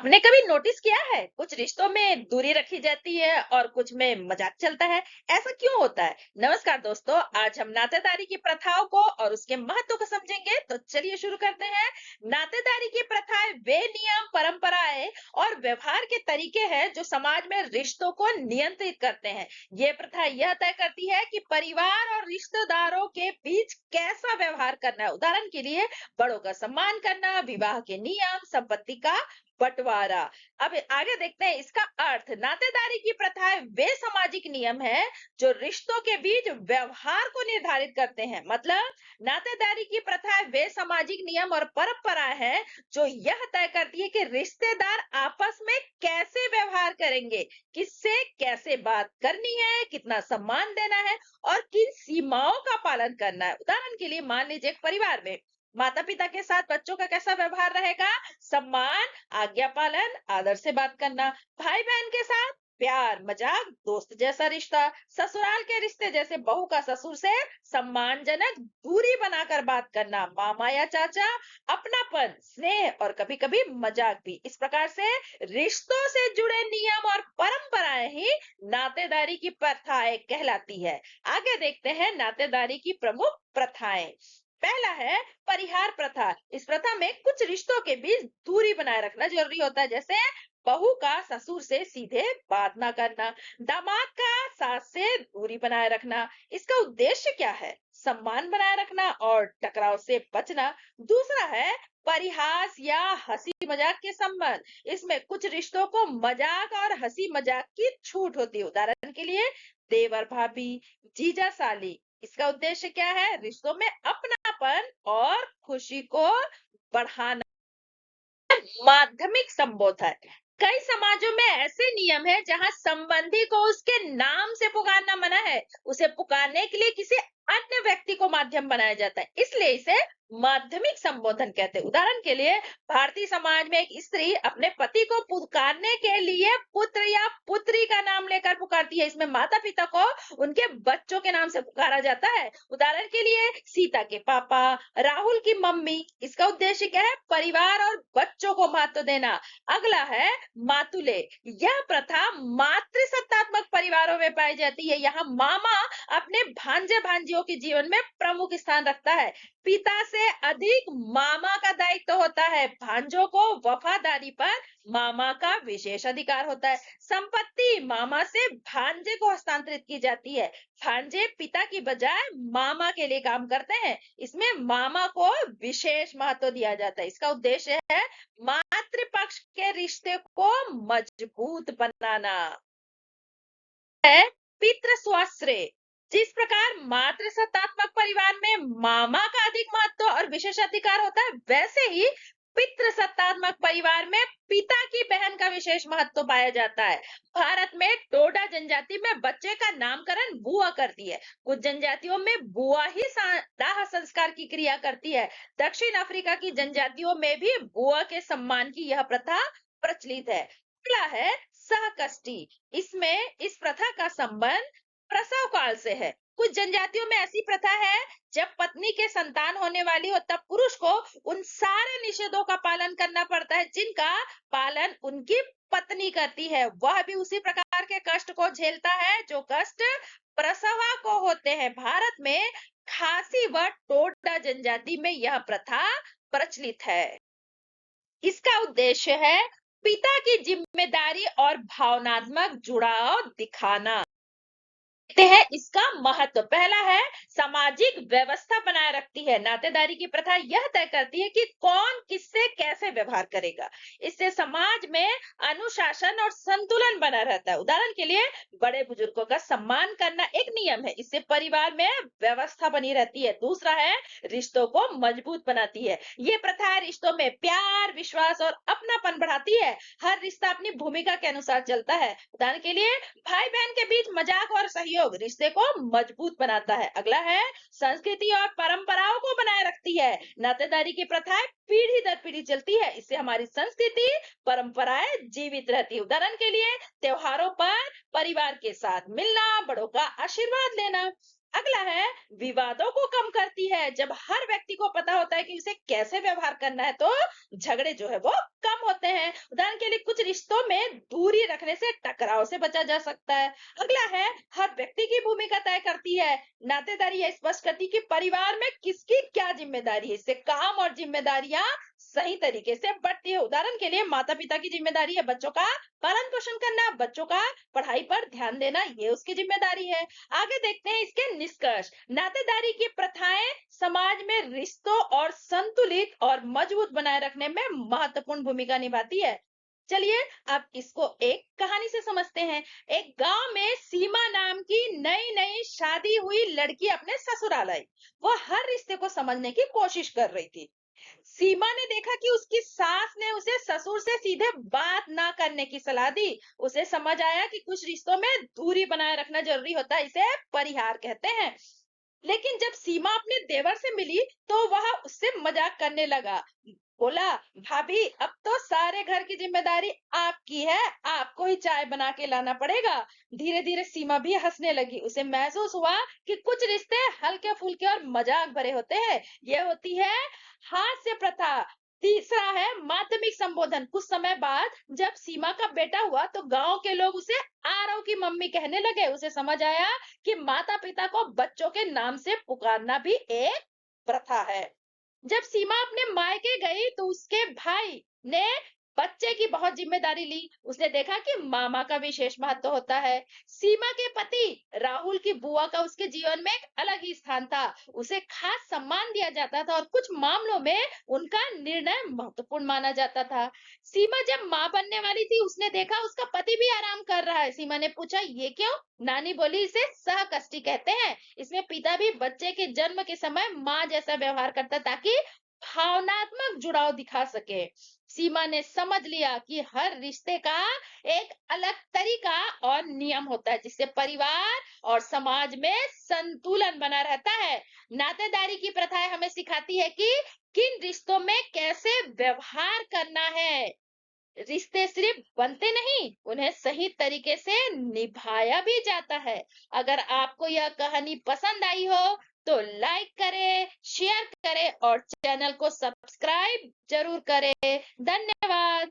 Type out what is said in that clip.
आपने कभी नोटिस किया है कुछ रिश्तों में दूरी रखी जाती है और कुछ में मजाक चलता है। ऐसा क्यों होता है? नमस्कार दोस्तों, आज हम नातेदारी की प्रथाओं को और उसके महत्व को समझेंगे। तो चलिए शुरू करते हैं। नातेदारी की प्रथाएं वे नियम, परंपराएं और व्यवहार के तरीके हैं जो समाज में रिश्तों को नियंत्रित करते हैं। ये प्रथा यह तय करती है कि परिवार और रिश्तेदारों के बीच कैसा व्यवहार करना है। उदाहरण के लिए बड़ों का सम्मान करना, विवाह के नियम, संपत्ति का बंटवारा। अब आगे देखते हैं इसका अर्थ। नातेदारी की प्रथाएं वे सामाजिक नियम है जो रिश्तों के बीच व्यवहार को निर्धारित करते हैं। मतलब नातेदारी की प्रथाएं वे सामाजिक नियम और परंपराएं हैं जो यह तय करती है कि रिश्तेदार आपस में कैसे व्यवहार करेंगे, किससे कैसे बात करनी है, कितना सम्मान देना है और किन सीमाओं का पालन करना है। उदाहरण के लिए मान लीजिए एक परिवार में माता पिता के साथ बच्चों का कैसा व्यवहार रहेगा। सम्मान, आज्ञा पालन, आदर से बात करना। भाई बहन के साथ प्यार, मजाक, दोस्त जैसा रिश्ता। ससुराल के रिश्ते जैसे बहू का ससुर से सम्मानजनक दूरी बनाकर बात करना। मामा या चाचा, अपनापन, स्नेह और कभी कभी मजाक भी। इस प्रकार से रिश्तों से जुड़े नियम और परंपराएं ही नातेदारी की प्रथाएं कहलाती है। आगे देखते हैं नातेदारी की प्रमुख प्रथाएं। पहला है परिहार प्रथा। इस प्रथा में कुछ रिश्तों के बीच दूरी बनाए रखना जरूरी होता है। जैसे बहू का ससुर से सीधे बात ना करना, दामाद का सास से दूरी बनाए रखना। इसका उद्देश्य क्या है? सम्मान बनाए रखना और टकराव से बचना। दूसरा है परिहास या हंसी मजाक के संबंध। इसमें कुछ रिश्तों को मजाक और हंसी मजाक की छूट होती है। उदाहरण के लिए देवर भाभी, जीजा साली। इसका उद्देश्य क्या है? रिश्तों में अपनापन और खुशी को बढ़ाना। माध्यमिक संबोधन। कई समाजों में ऐसे नियम है जहां संबंधी को उसके नाम से पुकारना मना है। उसे पुकारने के लिए किसी अन्य व्यक्ति को माध्यम बनाया जाता है, इसलिए इसे माध्यमिक संबोधन कहते हैं। उदाहरण के लिए भारतीय समाज में एक स्त्री अपने पति को पुकारने के लिए पुत्र या पुत्री का नाम लेकर पुकारती है। इसमें माता पिता को उनके बच्चों के नाम से पुकारा जाता है। उदाहरण के लिए सीता के पापा, राहुल की मम्मी। इसका उद्देश्य क्या है? परिवार और बच्चों को महत्व देना। अगला है मातुले। यह प्रथा मातृसत्तात्मक परिवारों में पाई जाती है। यहाँ मामा अपने भांजे भांजियों के जीवन में प्रमुख स्थान रखता है। पिता से अधिक मामा का दायित्व होता है। भांजों को वफादारी पर मामा का विशेष अधिकार होता है। संपत्ति मामा से भांजे को हस्तांतरित की जाती है। भांजे पिता की बजाय मामा के लिए काम करते हैं। इसमें मामा को विशेष महत्व दिया जाता है। इसका उद्देश्य है मातृपक्ष के रिश्ते को मजबूत बनाना। है पितृ स्वाश्रय। जिस प्रकार मातृ सत्तात्मक परिवार में मामा का अधिक महत्व और विशेष अधिकार होता है, वैसे ही पितृ सत्तात्मक परिवार में पिता की बहन का विशेष महत्व पाया जाता है। भारत में टोडा जनजाति में बच्चे का नामकरण बुआ करती है। कुछ जनजातियों में बुआ ही दाह संस्कार की क्रिया करती है। दक्षिण अफ्रीका की जनजातियों में भी बुआ के सम्मान की यह प्रथा प्रचलित है। अगला है सहकष्टी। इसमें इस प्रथा का संबंध प्रसव काल से है। कुछ जनजातियों में ऐसी प्रथा है जब पत्नी के संतान होने वाली हो तब पुरुष को उन सारे निषेधों का पालन करना पड़ता है जिनका पालन उनकी पत्नी करती है। वह भी उसी प्रकार के कष्ट को झेलता है जो कष्ट प्रसवा को होते हैं। भारत में खासी व टोडा जनजाति में यह प्रथा प्रचलित है। इसका उद्देश्य है पिता की जिम्मेदारी और भावनात्मक जुड़ाव दिखाना। देखते हैं इसका महत्व। पहला है सामाजिक व्यवस्था बनाए रखती है। नातेदारी की प्रथा यह तय करती है कि कौन किससे कैसे व्यवहार करेगा। इससे समाज में अनुशासन और संतुलन बना रहता है। उदाहरण के लिए बड़े बुजुर्गों का सम्मान करना एक नियम है। इससे परिवार में व्यवस्था बनी रहती है। दूसरा है रिश्तों को मजबूत बनाती है। ये प्रथा रिश्तों में प्यार, विश्वास और अपनापन बढ़ाती है। हर रिश्ता अपनी भूमिका के अनुसार चलता है। उदाहरण के लिए भाई बहन के बीच मजाक और सहयोग रिश्ते को मजबूत बनाता है। अगला है संस्कृति और परंपराओं को बनाए रखती है। नातेदारी की प्रथाएं पीढ़ी दर पीढ़ी चलती है। इससे हमारी संस्कृति, परंपराएं जीवित रहती है। उदाहरण के लिए त्योहारों पर परिवार के साथ मिलना, बड़ों का आशीर्वाद लेना। अगला है विवादों को कम करती है। जब हर व्यक्ति को पता होता है कि उसे कैसे व्यवहार करना है तो झगड़े जो है वो कम होते हैं। उदाहरण के लिए कुछ रिश्तों में दूरी रखने से टकराव से बचा जा सकता है। अगला है हर व्यक्ति की भूमिका तय करती है। नातेदारी यह स्पष्ट करती है कि परिवार में किसकी क्या जिम्मेदारी है। इससे काम और जिम्मेदारियां सही तरीके से बढ़ती है। उदाहरण के लिए माता पिता की जिम्मेदारी है बच्चों का पालन पोषण करना, बच्चों का पढ़ाई पर ध्यान देना, ये उसकी जिम्मेदारी है। आगे देखते हैं इसके निष्कर्ष। नातेदारी की प्रथाएं समाज में रिश्तों और संतुलित और मजबूत बनाए रखने में महत्वपूर्ण भूमिका निभाती है। चलिए अब इसको एक कहानी से समझते हैं। एक गांव में सीमा नाम की नई नई शादी हुई लड़की अपने ससुराल आई। वो हर रिश्ते को समझने की कोशिश कर रही थी। सीमा ने देखा कि उसकी सास ने उसे ससुर से सीधे बात ना करने की सलाह दी। उसे समझ आया कि कुछ रिश्तों में दूरी बनाए रखना जरूरी होता है, इसे परिहार कहते हैं। लेकिन जब सीमा अपने देवर से मिली तो वह उससे मजाक करने लगा। बोला, भाभी अब तो सारे घर की जिम्मेदारी आपकी है, आपको ही चाय बना के लाना पड़ेगा। धीरे धीरे सीमा भी हंसने लगी। उसे महसूस हुआ कि कुछ रिश्ते हल्के फुल्के और मजाक भरे होते हैं। यह होती है हास्य प्रथा। तीसरा है माध्यमिक संबोधन। कुछ समय बाद जब सीमा का बेटा हुआ तो गांव के लोग उसे आरव की मम्मी कहने लगे। उसे समझ आया कि माता पिता को बच्चों के नाम से पुकारना भी एक प्रथा है। जब सीमा अपने मायके गई तो उसके भाई ने बच्चे की बहुत जिम्मेदारी ली। उसने देखा कि मामा का विशेष महत्व होता है। सीमा के पति राहुल की बुआ का उसके जीवन में एक अलग ही स्थान था। उसे खास सम्मान दिया जाता था और कुछ मामलों में उनका निर्णय महत्वपूर्ण माना जाता था। सीमा जब मां बनने वाली थी उसने देखा उसका पति भी आराम कर रहा है। सीमा ने पूछा, ये क्यों? नानी बोली, इसे सहकष्टी कहते हैं। इसमें पिता भी बच्चे के जन्म के समय माँ जैसा व्यवहार करता ताकि भावनात्मक जुड़ाव दिखा सके। सीमा ने समझ लिया कि हर रिश्ते का एक अलग तरीका और नियम होता है जिससे परिवार और समाज में संतुलन बना रहता है। नातेदारी की प्रथाएं हमें सिखाती है कि किन रिश्तों में कैसे व्यवहार करना है। रिश्ते सिर्फ बनते नहीं, उन्हें सही तरीके से निभाया भी जाता है। अगर आपको यह कहानी पसंद आई हो तो लाइक करें, शेयर करें और चैनल को सब्सक्राइब जरूर करें। धन्यवाद।